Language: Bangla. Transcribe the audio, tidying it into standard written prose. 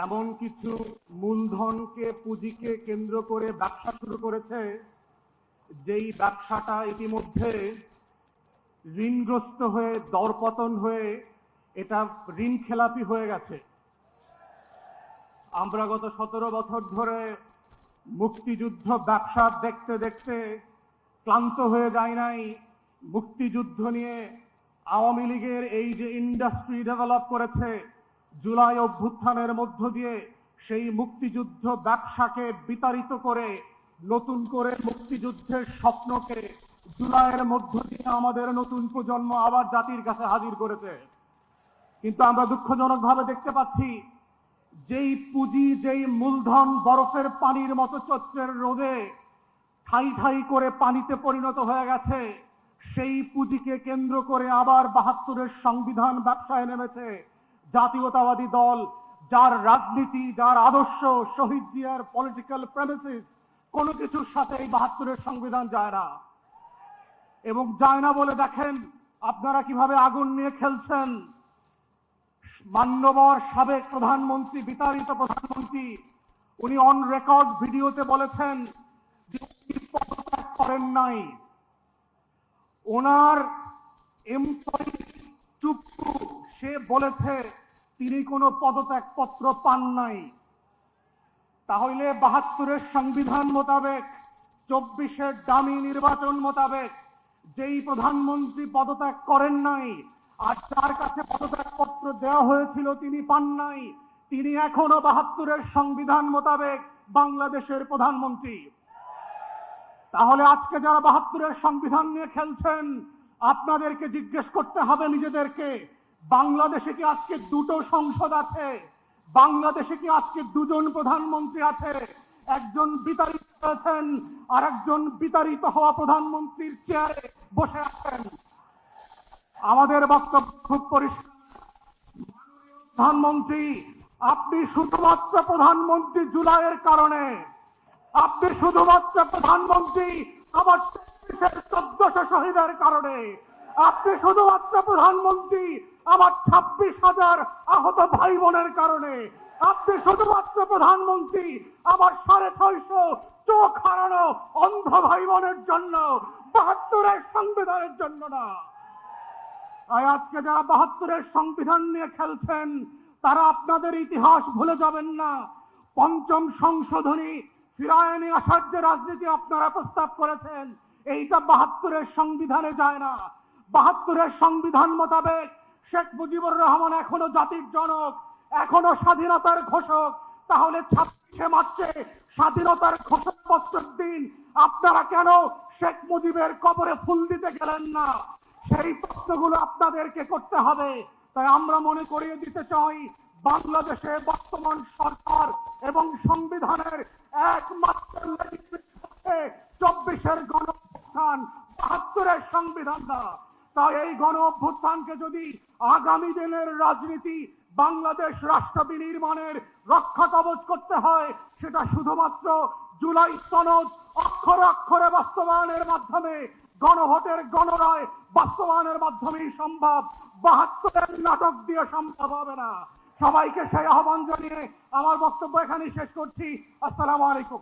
এমন কিছু মূলধনকে পুঁজিকে কেন্দ্র করে ব্যবসা শুরু করেছে, যেই ব্যবসাটা ইতিমধ্যে ঋণগ্রস্ত হয়ে দরপতন হয়ে এটা ঋণ খেলাপি হয়ে গেছে। আমরা গত 17 বছর ধরে মুক্তিযুদ্ধ ব্যবসা দেখতে দেখতে ক্লান্ত হয়ে যায় নাই। মুক্তিযুদ্ধ নিয়ে আওয়ামী লীগের এই যে ইন্ডাস্ট্রি ডেভেলপ করেছে, জুলাই অভ্যুত্থানের মধ্য দিয়ে সেই মুক্তিযুদ্ধ ব্যবসাকে বিতাড়িত করে নতুন করে মুক্তিযুদ্ধের স্বপ্নকে জুলাইয়ের মধ্য দিয়ে আমাদের নতুন প্রজন্ম আবার জাতির কাছে হাজির করেছে। কিন্তু আমরা দুঃখজনকভাবে দেখতে পাচ্ছি, যেই পুঁজি, যেই মূলধন বরফের পানির মতো চৈত্রের রোদে ঠাই ঠাই করে পানিতে পরিণত হয়ে গেছে, সেই পুঁজিকে কেন্দ্র করে আবার ৭২-এর সংবিধান ব্যবসায় নেমেছে জাতীয়তাবাদী দল, যার রাজনীতি, যার আদর্শ শহীদ জিয়ার পলিটিক্যাল প্রেমিসিস কোনো কিছুর সাথে এই ৭২-এর সংবিধান যায় না। এবং যায় না বলে দেখেন আপনারা কিভাবে আগুন নিয়ে খেলছেন। মান্যবর সাবেক প্রধানমন্ত্রী, বিতাড়িত প্রধানমন্ত্রী, উনি অন রেকর্ড ভিডিওতে বলেছেন যে উনি পদত্যাগ করেন নাই। ওনার এমপি চুপ্পু সে বলেছে তিনি কোনো পদত্যাগপত্র পান নাই। তাহলে ৭২-এর সংবিধান মোতাবেক, ২৪-এর ডামি নির্বাচন মোতাবেক যেই প্রধানমন্ত্রী পদত্যাগ করেন নাই আর যার কাছে পদত্যাগপত্র দেওয়া হয়েছিল তিনি পান নাই, তিনি এখনো ৭২-এর সংবিধান মোতাবেক বাংলাদেশের প্রধানমন্ত্রী। তাহলে আজকে যারা ৭২-এর সংবিধান নিয়ে খেলছেন, আপনাদেরকে জিজ্ঞেস করতে হবে নিজেদেরকে, বাংলাদেশে কি আজকে দুটো সংসদ আছে? বাংলাদেশে কি আজকে দুজন প্রধানমন্ত্রী আছে? একজন বিতাড়িত হয়েছেন আর একজন বিতাড়িত হওয়া প্রধানমন্ত্রীর চেয়ারে বসে আছেন। আমাদের বক্তব্য খুব পরিষ্কার, প্রধানমন্ত্রী আপনি শুধুমাত্র প্রধানমন্ত্রী জুলাইয়ের কারণে, আপনি শুধুমাত্র প্রধানমন্ত্রী আমার ১৪০০ শহীদের কারণে, আপনি শুধুমাত্র প্রধানমন্ত্রী আমার ২৬,০০০ আহত ভাই বোনের কারণে, আপনি শুধুমাত্র প্রধানমন্ত্রী আমার ৬৫০ চোখ হারানো অন্ধ ভাই বোনের জন্য, ৭২-এর সংবিধানের জন্য না। আজকে যারা ৭২-এর সংবিধান নিয়ে খেলছেন তারা আপনাদের ইতিহাস ভুলে যাবেন না। পঞ্চম সংশোধনী ফিরায় নিয়ে আসার যে রাজনীতি আপনারা প্রস্তাব করেছেন, এইটা ৭২-এর সংবিধানে যায় না। ৭২-এর সংবিধান মোতাবেক শেখ মুজিবুর রহমান এখনো জাতির জনক, এখনো স্বাধীনতার ঘোষক। তাহলে ২৬শে মার্চে স্বাধীনতার ঘোষণাপত্রের দিন আপনারা কেন শেখ মুজিবের কবরে ফুল দিতে গেলেন না? সেই প্রশ্নগুলো আপনাদেরকে করতে হবে। তাই আমরা মনে করিয়ে দিতে চাই, বাংলাদেশে বর্তমান সরকার এবং সংবিধানের একমাত্র ২৪-এর গণ অভ্যুত্থান, ৭২-এর সংবিধান না। তাই এই গণ অভ্যুত্থানকে যদি আগামী দিনের রাজনীতি, বাংলাদেশ রাষ্ট্র বিনির্মাণের রক্ষা কবচ করতে হয়, সেটা শুধুমাত্র জুলাই সনদ অক্ষরে অক্ষরে বাস্তবায়নের মাধ্যমে, গণভোটের গণরায় বাস্তবায়নের মাধ্যমেই সম্ভব। ৭২-এর নাটক দিয়ে সম্ভব হবে না। সবাইকে সেই আহ্বান জানিয়ে আমার বক্তব্য এখানেই শেষ করছি। আসসালামু আলাইকুম।